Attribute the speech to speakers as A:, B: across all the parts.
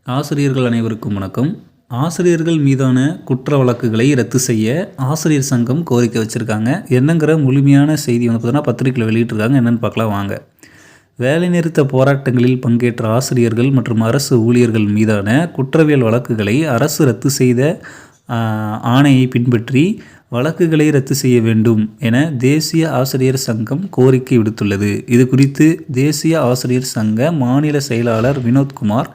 A: ஆசிரியர்கள் அனைவருக்கும் வணக்கம். ஆசிரியர்கள் மீதான குற்ற வழக்குகளை ரத்து செய்ய ஆசிரியர் சங்கம் கோரிக்கை வச்சுருக்காங்க. என்னங்கிற முழுமையான செய்தி வந்து பார்த்தீங்கன்னா பத்திரிகையில் வெளியிட்டிருக்காங்க. என்னென்னு பார்க்கலாம் வாங்க. வேலைநிறுத்த போராட்டங்களில் பங்கேற்ற ஆசிரியர்கள் மற்றும் அரசு ஊழியர்கள் மீதான குற்றவியல் வழக்குகளை அரசு ரத்து செய்த ஆணையை பின்பற்றி வழக்குகளை ரத்து செய்ய வேண்டும் என தேசிய ஆசிரியர் சங்கம் கோரிக்கை விடுத்துள்ளது. இது குறித்து தேசிய ஆசிரியர் சங்க மாநில செயலாளர் வினோத்குமார்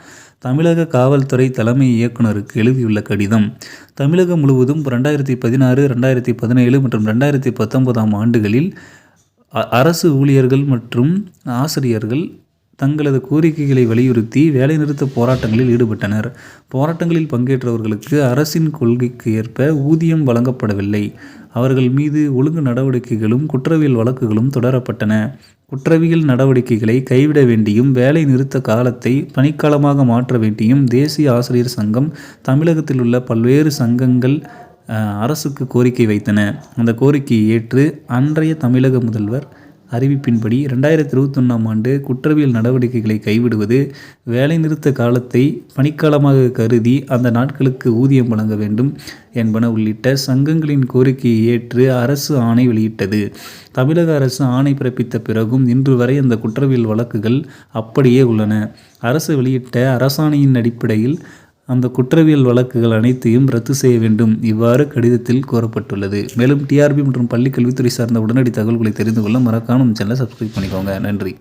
A: தமிழக காவல்துறை தலைமை இயக்குனருக்கு எழுதியுள்ள கடிதம். தமிழகம் முழுவதும் 2016, 2017 மற்றும் 2019 ஆண்டுகளில் அரசு ஊழியர்கள் மற்றும் ஆசிரியர்கள் தங்களது கோரிக்கைகளை வலியுறுத்தி வேலைநிறுத்த போராட்டங்களில் ஈடுபட்டனர். போராட்டங்களில் பங்கேற்றவர்களுக்கு அரசின் கொள்கைக்கு ஏற்ப ஊதியம் வழங்கப்படவில்லை. அவர்கள் மீது ஒழுங்கு நடவடிக்கைகளும் குற்றவியல் வழக்குகளும் தொடரப்பட்டன. குற்றவியல் நடவடிக்கைகளை கைவிட வேண்டியும் வேலை நிறுத்த காலத்தை பணிக்காலமாக மாற்ற வேண்டியும் தேசிய ஆசிரியர் சங்கம் தமிழகத்தில் உள்ள பல்வேறு சங்கங்கள் அரசுக்கு கோரிக்கை வைத்தன. அந்த கோரிக்கையை ஏற்று அன்றைய தமிழக முதல்வர் அறிவிப்பின்படி 2021 ஆண்டு குற்றவியல் நடவடிக்கைகளை கைவிடுவது, வேலைநிறுத்த காலத்தை பணிக்காலமாக கருதி அந்த நாட்களுக்கு ஊதியம் வழங்க வேண்டும் என்பன உள்ளிட்ட சங்கங்களின் கோரிக்கையை ஏற்று அரசு ஆணை வெளியிட்டது. தமிழக அரசு ஆணை பிறப்பித்த பிறகும் இன்று வரை அந்த குற்றவியல் வழக்குகள் அப்படியே உள்ளன. அரசு வெளியிட்ட அரசாணையின் அடிப்படையில் அந்த குற்றவியல் வழக்குகள் அனைத்தையும் ரத்து செய்ய வேண்டும். இவ்வாறு கடிதத்தில் கோரப்பட்டுள்ளது. மேலும் டிஆர்பி மற்றும் பள்ளி கல்வித்துறை சார்ந்த உடனடி தகவல்களை தெரிந்து கொள்ள மறக்காம நம்ம சேனலை சப்ஸ்கிரைப் பண்ணிக்கோங்க. நன்றி.